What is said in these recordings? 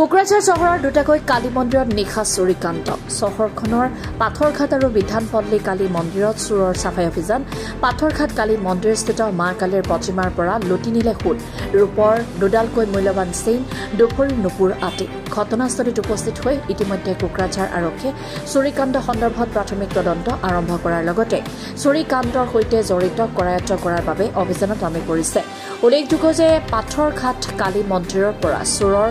কোকৰাঝাৰ চহৰৰ দুটাকৈ কালী মন্দিৰত নিশা চুৰিকাণ্ড চহৰখনৰ পাথৰঘাট আৰু বিধানপল্লী কালী মন্দিৰত চোৰৰ চাফাই অভিযান পাথৰঘাট কালী মন্দিৰস্থিত মা কালীৰ প্ৰতিমাৰ পৰা লুটি নিলে সোণ ৰূপৰ দুডালকৈ মূল্যৱান চেইন দুপৰীৰ নুপুৰ আদি ঘটনাস্থলীত উপস্থিত হৈ ইতিমধ্যে কোকৰাঝাৰ আৰক্ষীয়ে চুৰিকাণ্ড সন্দৰ্ভত প্ৰাথমিক তদন্ত আৰম্ভ কৰাৰ লগতে চুৰিকাণ্ডৰ সৈতে জড়িত কৰায়ত্ব কৰাৰ বাবে অভিযানত নামি পৰিছে উল্লেখযোগ্য যে পাথৰঘাট কালী মন্দিৰৰ পৰা চোৰৰ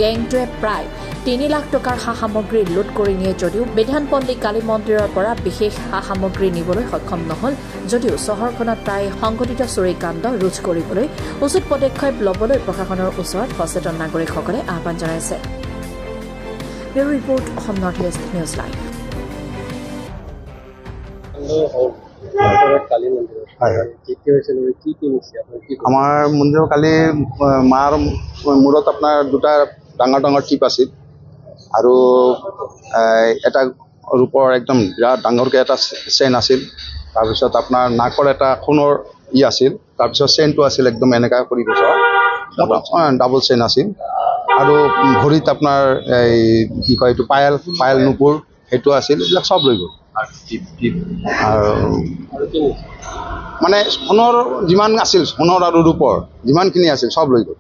গেংটোৱে প্ৰায় ৩ লাখ টকাৰ সামগ্ৰী লুট কৰি নিয়ে যদিও বিধানপল্লী কালী মন্দিৰৰ পৰা বিশেষ সামগ্ৰী নিবলৈ সক্ষম নহল যদিও চহৰখনত প্ৰায় সংঘটিত চুৰিকাণ্ড ৰোধ কৰিবলৈ উচিত পদক্ষেপ ল'বলৈ প্ৰশাসনৰ ওচৰত সচেতন নাগৰিকসকলে আহ্বান জনাইছে bureau report Assam north east news live আমাৰ মন্দিৰৰ কালি মাৰ মূৰত আপোনাৰ দুটা ডাঙৰ ডাঙৰ টিপ আছিল আৰু এটা ৰূপৰ একদম বিৰাট ডাঙৰকৈ এটা চেইন আছিল তাৰপিছত আপোনাৰ নাকৰ এটা সোণৰ আছিল তাৰপিছত চেইনটো আছিল একদম এনেকা কৰি গৈছে ডাবল চেইন আছিল আৰু ভৰিত আপোনাৰ এই কি কয় এইটো পায়েল নুপুৰ সেইটো আছিল এইবিলাক চব লৈ গ'ল আৰু মানে সোণৰ যিমান আছিল সোণৰ আৰু ৰূপৰ যিমানখিনি আছিল চব লৈ গ'ল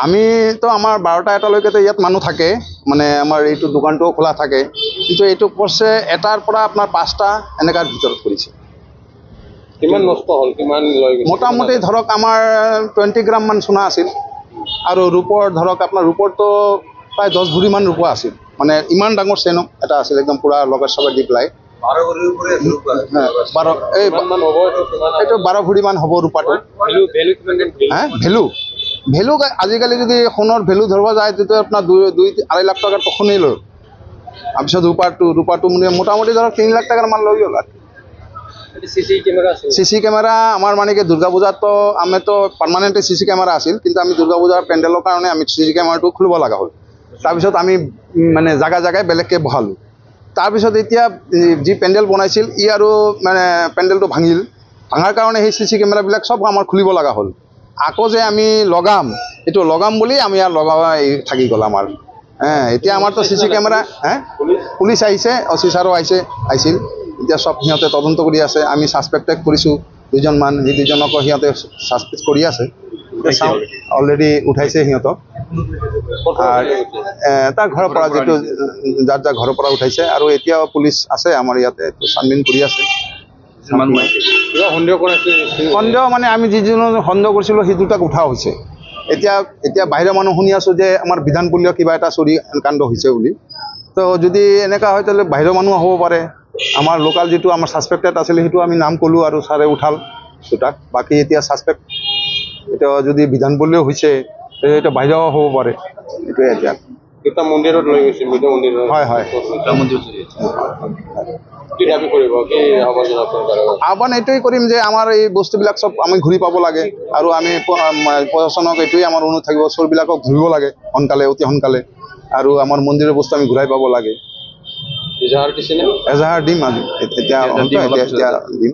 আমিতো আমাৰ 12টা এটালৈকেতো ইয়াত মানুহ থাকে মানে আমাৰ এইটো দোকানটোও খোলা থাকে কিন্তু এইটো কৰছে এটাৰ পৰা আপোনাৰ 5টা এনেকাৰ ভিতৰত কৰিছে কিমান নষ্ট হ'ল কিমান লৈ গৈছে মোটামুটি ধৰক আমাৰ 20 গ্ৰাম মান সোণা আছিল আৰু ৰূপৰ ধৰক আপোনাৰ ৰূপৰটো প্ৰায় 10 ভৰিমান ৰূপ আছিল মানে ইমান ডাঙৰ চেইন এটা আছিল একদম পুৰা লগে চগে দি পেলাই 12 ভৰিমান হ'ব ৰূপাটো ভেলু আজিকালি যদি সোণৰ ভেলু ধৰিব যায় তেতিয়া আপোনাৰ 2-2.5 লাখ টকাৰ সোণেই লয় তাৰপিছত ৰূপাটো মানে মোটামুটি ধৰক 3 লাখ টকাৰ মান লৈ গ'ল চিচি কেমেৰা আমাৰ মানে কি দুৰ্গা পূজাতো আমিতো পাৰ্মানেণ্ট চিচি কেমেৰা আছিল কিন্তু আমি দুৰ্গা পূজাৰ পেণ্ডেলৰ কাৰণে আমি চিচি কেমেৰাটো খুলিব লগা হ'ল তাৰপিছত আমি মানে জাগাই বেলেগকৈ বহালোঁ তাৰপিছত এতিয়া যি পেণ্ডেল বনাইছিল ই আৰু মানে পেণ্ডেলটো ভাঙাৰ কাৰণে সেই চিচি কেমেৰাবিলাক চব আমাৰ খুলিব লগা হ'ল আকৌ যে আমি লগাম বুলি আমি আৰু থাকি গ'ল আমাৰ এতিয়া আমাৰতো চিচি কেমেৰা পুলিচ আহিছে অফিচাৰো আহিছিল এতিয়া চব সিহঁতে তদন্ত কৰি আছে আমি ছাছপেক্টেড কৰিছোঁ দুজনমান সেই দুজনকো সিহঁতে ছাছপেক্ট কৰি আছে অলৰেডি উঠাইছে সিহঁতক তাৰ ঘৰৰ পৰা যিটো যাৰ ঘৰৰ পৰা উঠাইছে আৰু এতিয়াও পুলিচ আছে আমাৰ ইয়াতে ছানবিন কৰি আছে সন্দেহ মানে আমি যিজনক সন্দেহ কৰিছিলোঁ সেই দুটাক উঠা হৈছে এতিয়া বাহিৰৰ মানুহ শুনি আছোঁ যে আমাৰ বিধানপল্লীয় কিবা এটা চুৰি কাণ্ড হৈছে বুলি তো যদি এনেকুৱা হয় তেতিয়াহ'লে বাহিৰৰ মানুহ হ'ব পাৰে আমাৰ লোকেল যিটো আমাৰ ছাছপেক্টেড আছিল সেইটো আমি নাম ক'লোঁ আৰু ছাৰে উঠাল দুটাক বাকী এতিয়া ছাছপেক্ট এতিয়া যদি বিধানপল্লীও হৈছে সেইটো বাহিৰৰ হ'ব পাৰে এইটোৱে এতিয়া মন্দিৰত লৈ গৈছে হয় আহ্বান এইটোৱে কৰিম যে আমাৰ এই বস্তুবিলাক চব আমি ঘূৰি পাব লাগে আৰু আমি প্ৰশাসনক এইটোৱে আমাৰ অনুৰোধ থাকিব চোৰবিলাকক ধৰিব লাগে অতি সোনকালে আৰু আমাৰ মন্দিৰৰ বস্তু আমি ঘূৰাই পাব লাগে এজাহাৰ দিম আজি এতিয়া দিম